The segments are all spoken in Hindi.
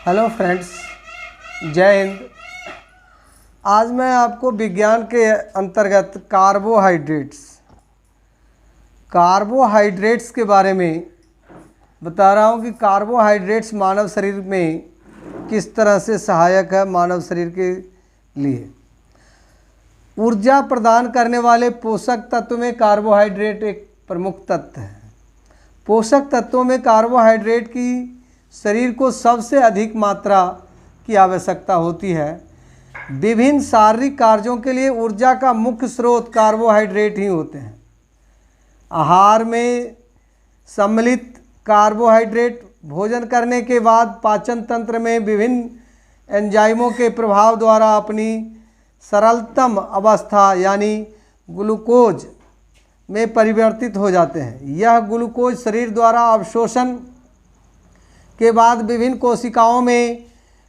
हेलो फ्रेंड्स, जय हिंद। आज मैं आपको विज्ञान के अंतर्गत कार्बोहाइड्रेट्स के बारे में बता रहा हूँ कि कार्बोहाइड्रेट्स मानव शरीर में किस तरह से सहायक है। मानव शरीर के लिए ऊर्जा प्रदान करने वाले पोषक तत्व में कार्बोहाइड्रेट एक प्रमुख तत्व है। पोषक तत्वों में कार्बोहाइड्रेट की शरीर को सबसे अधिक मात्रा की आवश्यकता होती है। विभिन्न शारीरिक कार्यों के लिए ऊर्जा का मुख्य स्रोत कार्बोहाइड्रेट ही होते हैं। आहार में सम्मिलित कार्बोहाइड्रेट भोजन करने के बाद पाचन तंत्र में विभिन्न एंजाइमों के प्रभाव द्वारा अपनी सरलतम अवस्था यानी ग्लूकोज में परिवर्तित हो जाते हैं। यह ग्लूकोज शरीर द्वारा अवशोषण के बाद विभिन्न कोशिकाओं में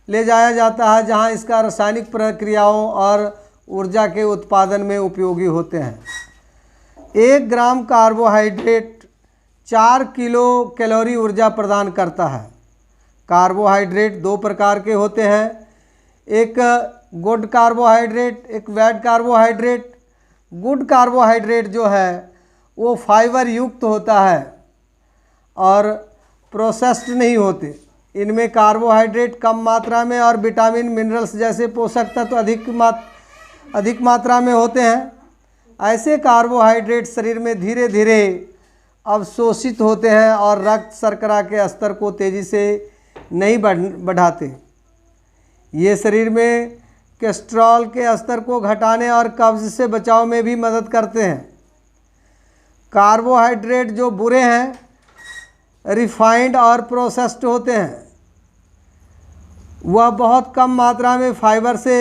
ले जाया जाता है, जहां इसका रासायनिक प्रक्रियाओं और ऊर्जा के उत्पादन में उपयोगी होते हैं। 1 ग्राम कार्बोहाइड्रेट 4 किलो कैलोरी ऊर्जा प्रदान करता है। कार्बोहाइड्रेट 2 प्रकार के होते हैं, एक गुड कार्बोहाइड्रेट, एक बैड कार्बोहाइड्रेट। गुड कार्बोहाइड्रेट जो है वो फाइबर युक्त होता है और प्रोसेस्ड नहीं होते। इनमें कार्बोहाइड्रेट कम मात्रा में और विटामिन मिनरल्स जैसे पोषक तत्व अधिक मात्रा में होते हैं। ऐसे कार्बोहाइड्रेट शरीर में धीरे धीरे अवशोषित होते हैं और रक्त शर्करा के स्तर को तेज़ी से नहीं बढ़ाते। ये शरीर में कोलेस्ट्रॉल के स्तर को घटाने और कब्ज से बचाव में भी मदद करते हैं। कार्बोहाइड्रेट जो बुरे हैं, रिफाइंड और प्रोसेस्ड होते हैं, वह बहुत कम मात्रा में फाइबर से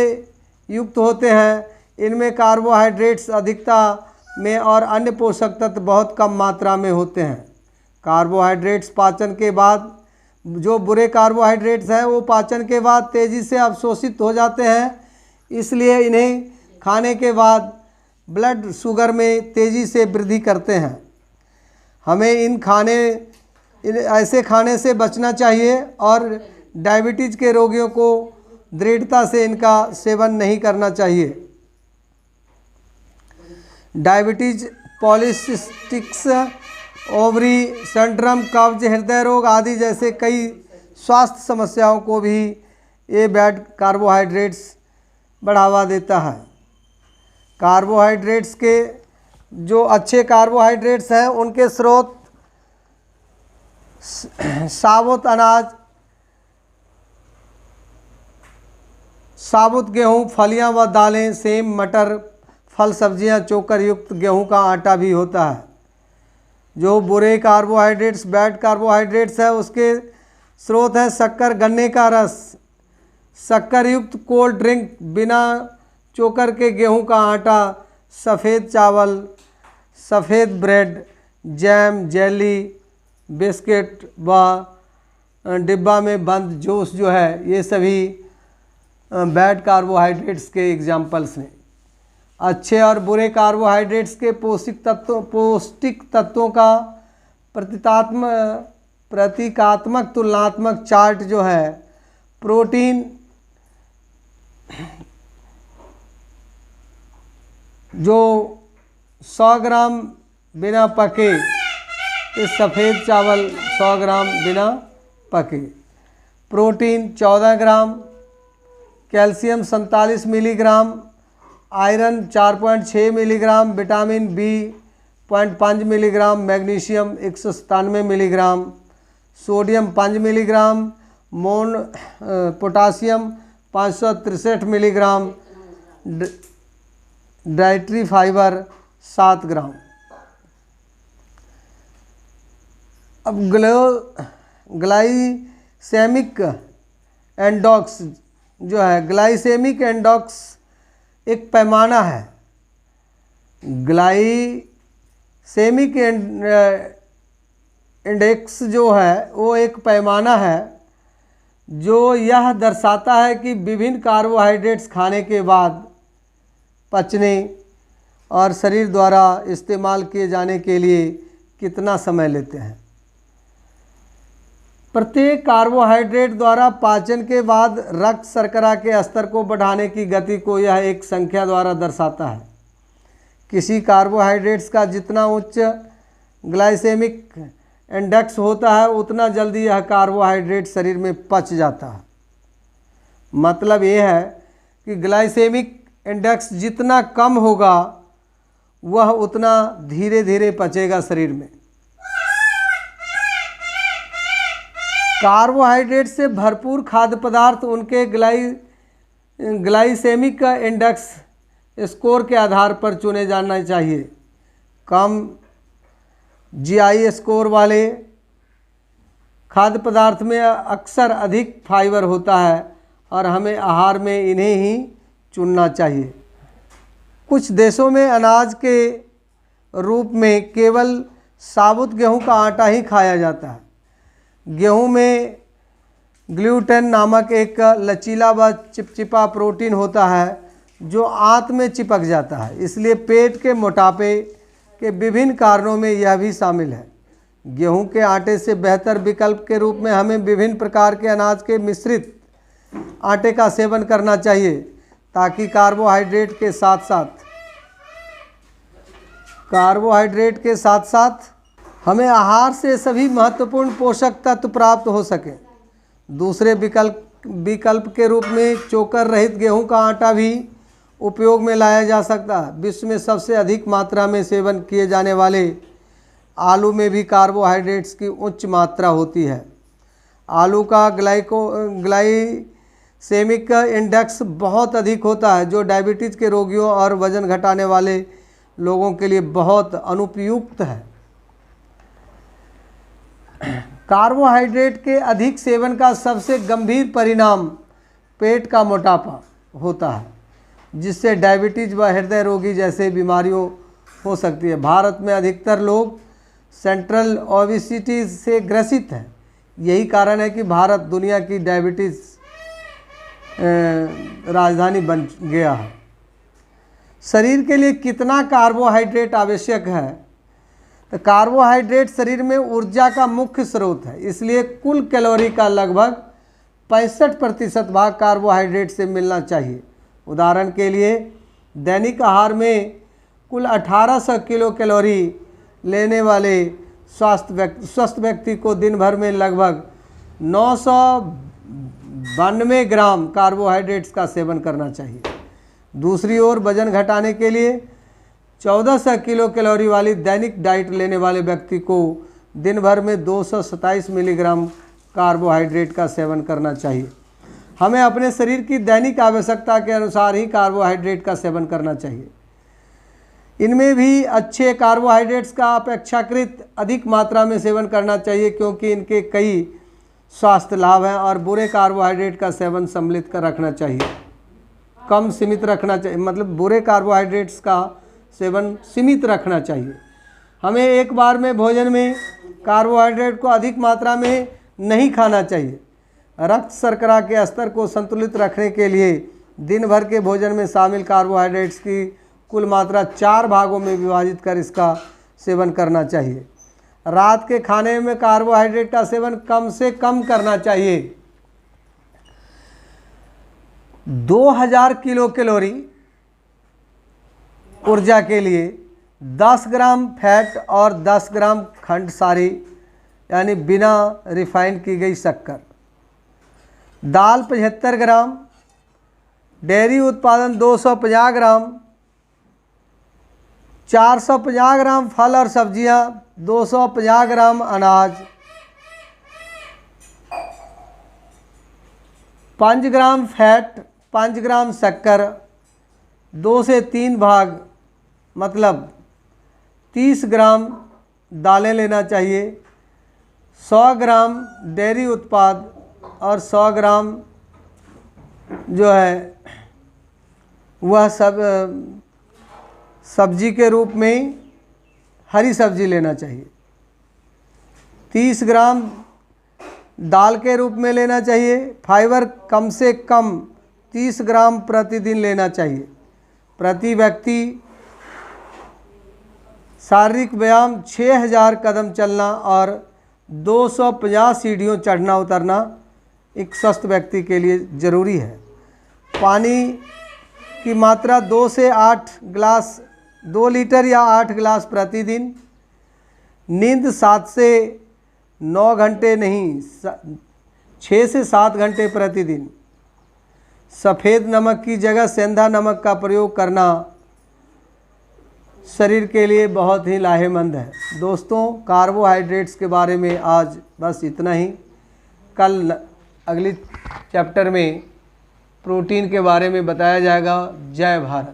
युक्त होते हैं। इनमें कार्बोहाइड्रेट्स अधिकता में और अन्य पोषक तत्व बहुत कम मात्रा में होते हैं। कार्बोहाइड्रेट्स पाचन के बाद, जो बुरे कार्बोहाइड्रेट्स हैं वो पाचन के बाद तेज़ी से अवशोषित हो जाते हैं, इसलिए इन्हें खाने के बाद ब्लड शुगर में तेज़ी से वृद्धि करते हैं। हमें ऐसे खाने से बचना चाहिए और डायबिटीज़ के रोगियों को दृढ़ता से इनका सेवन नहीं करना चाहिए। डायबिटीज़, पॉलीसिस्टिक्स ओवरी सिंड्रोम, कब्ज, हृदय रोग आदि जैसे कई स्वास्थ्य समस्याओं को भी ये बैड कार्बोहाइड्रेट्स बढ़ावा देता है। कार्बोहाइड्रेट्स के जो अच्छे कार्बोहाइड्रेट्स हैं उनके स्रोत साबुत अनाज, साबुत गेहूँ, फलियां व दालें, सेम, मटर, फल, सब्जियां, चोकर युक्त गेहूं का आटा भी होता है। जो बुरे कार्बोहाइड्रेट्स, बैड कार्बोहाइड्रेट्स है, उसके स्रोत है शक्कर, गन्ने का रस, शक्कर युक्त कोल्ड ड्रिंक, बिना चोकर के गेहूं का आटा, सफ़ेद चावल, सफ़ेद ब्रेड, जैम, जेली, बिस्किट व डिब्बा में बंद जूस जो है, ये सभी बैड कार्बोहाइड्रेट्स के एग्जाम्पल्स हैं। अच्छे और बुरे कार्बोहाइड्रेट्स के पौष्टिक तत्वों का प्रतीकात्मक तुलनात्मक चार्ट जो है, प्रोटीन जो 100 ग्राम बिना पके, इस सफ़ेद चावल 100 ग्राम बिना पके, protein 14 gram, calcium 47 milligram, iron 4.6 milligram, vitamin B 0.5 milligram, magnesium 197 milligram, sodium 5 milligram, potassium 563 milligram, dietary fibre 7 gram. अब ग्लाइसेमिक इंडेक्स जो है, ग्लाइसेमिक इंडेक्स एक पैमाना है। ग्लाइसेमिक इंडेक्स जो है वो एक पैमाना है जो यह दर्शाता है कि विभिन्न कार्बोहाइड्रेट्स खाने के बाद पचने और शरीर द्वारा इस्तेमाल किए जाने के लिए कितना समय लेते हैं। प्रत्येक कार्बोहाइड्रेट द्वारा पाचन के बाद रक्त शर्करा के स्तर को बढ़ाने की गति को यह एक संख्या द्वारा दर्शाता है। किसी कार्बोहाइड्रेट्स का जितना उच्च ग्लाइसेमिक इंडेक्स होता है उतना जल्दी यह कार्बोहाइड्रेट शरीर में पच जाता है। मतलब ये है कि ग्लाइसेमिक इंडेक्स जितना कम होगा वह उतना धीरे धीरे पचेगा शरीर में। कार्बोहाइड्रेट से भरपूर खाद्य पदार्थ उनके ग्लाइसेमिक इंडेक्स स्कोर के आधार पर चुने जाना चाहिए। कम जीआई स्कोर वाले खाद्य पदार्थ में अक्सर अधिक फाइबर होता है और हमें आहार में इन्हें ही चुनना चाहिए। कुछ देशों में अनाज के रूप में केवल साबुत गेहूं का आटा ही खाया जाता है। गेहूं में ग्लूटेन नामक एक लचीला व चिपचिपा प्रोटीन होता है जो आंत में चिपक जाता है, इसलिए पेट के मोटापे के विभिन्न कारणों में यह भी शामिल है। गेहूं के आटे से बेहतर विकल्प के रूप में हमें विभिन्न प्रकार के अनाज के मिश्रित आटे का सेवन करना चाहिए ताकि कार्बोहाइड्रेट के साथ साथ हमें आहार से सभी महत्वपूर्ण पोषक तत्व प्राप्त हो सके। दूसरे विकल्प के रूप में चोकर रहित गेहूं का आटा भी उपयोग में लाया जा सकता है। विश्व में सबसे अधिक मात्रा में सेवन किए जाने वाले आलू में भी कार्बोहाइड्रेट्स की उच्च मात्रा होती है। आलू का ग्लाइसेमिक इंडेक्स बहुत अधिक होता है जो डायबिटीज़ के रोगियों और वजन घटाने वाले लोगों के लिए बहुत अनुपयुक्त है। कार्बोहाइड्रेट के अधिक सेवन का सबसे गंभीर परिणाम पेट का मोटापा होता है, जिससे डायबिटीज़ व हृदय रोगी जैसे बीमारियों हो सकती है। भारत में अधिकतर लोग सेंट्रल ओबेसिटी से ग्रसित हैं। यही कारण है कि भारत दुनिया की डायबिटीज़ राजधानी बन गया है। शरीर के लिए कितना कार्बोहाइड्रेट आवश्यक है? तो कार्बोहाइड्रेट शरीर में ऊर्जा का मुख्य स्रोत है, इसलिए कुल कैलोरी का लगभग 65% भाग कार्बोहाइड्रेट से मिलना चाहिए। उदाहरण के लिए दैनिक आहार में कुल 1800 किलो कैलोरी लेने वाले स्वस्थ व्यक्ति को दिन भर में लगभग 992 ग्राम कार्बोहाइड्रेट्स का सेवन करना चाहिए। दूसरी ओर वजन घटाने के लिए 1400 किलो कैलोरी वाली दैनिक डाइट लेने वाले व्यक्ति को दिन भर में 227 मिलीग्राम कार्बोहाइड्रेट का सेवन करना चाहिए। हमें अपने शरीर की दैनिक आवश्यकता के अनुसार ही कार्बोहाइड्रेट का सेवन करना चाहिए। इनमें भी अच्छे कार्बोहाइड्रेट्स का अपेक्षाकृत अधिक मात्रा में सेवन करना चाहिए क्योंकि इनके कई स्वास्थ्य लाभ हैं और बुरे कार्बोहाइड्रेट का सेवन सम्मिलित कर रखना चाहिए, कम सीमित रखना चाहिए। मतलब बुरे कार्बोहाइड्रेट्स का सेवन सीमित रखना चाहिए। हमें एक बार में भोजन में कार्बोहाइड्रेट को अधिक मात्रा में नहीं खाना चाहिए। रक्त शर्करा के स्तर को संतुलित रखने के लिए दिन भर के भोजन में शामिल कार्बोहाइड्रेट्स की कुल मात्रा 4 भागों में विभाजित कर इसका सेवन करना चाहिए। रात के खाने में कार्बोहाइड्रेट का सेवन कम से कम करना चाहिए। 2000 किलो कैलोरी ऊर्जा के लिए 10 ग्राम फैट और 10 ग्राम खंड सारी यानी बिना रिफाइन की गई शक्कर, दाल 75 ग्राम, डेयरी उत्पादन 250 ग्राम, 450 ग्राम फल और सब्जियां, 250 ग्राम अनाज, 5 ग्राम फैट, 5 ग्राम शक्कर, 2 से 3 भाग मतलब 30 ग्राम दालें लेना चाहिए, 100 ग्राम डेयरी उत्पाद और 100 ग्राम जो है वह सब सब्जी के रूप में हरी सब्जी लेना चाहिए। 30 ग्राम दाल के रूप में लेना चाहिए। फाइबर कम से कम 30 ग्राम प्रतिदिन लेना चाहिए। प्रति व्यक्ति शारीरिक व्यायाम 6000 कदम चलना और 250 सीढ़ियों चढ़ना उतरना एक स्वस्थ व्यक्ति के लिए ज़रूरी है। पानी की मात्रा 2 से 8 गिलास, 2 लीटर या 8 गिलास प्रतिदिन। नींद 7 से 9 घंटे नहीं, 6 से 7 घंटे प्रतिदिन। सफ़ेद नमक की जगह सेंधा नमक का प्रयोग करना शरीर के लिए बहुत ही लाहेमंद है। दोस्तों, कार्बोहाइड्रेट्स के बारे में आज बस इतना ही। कल अगली चैप्टर में प्रोटीन के बारे में बताया जाएगा। जय भारत।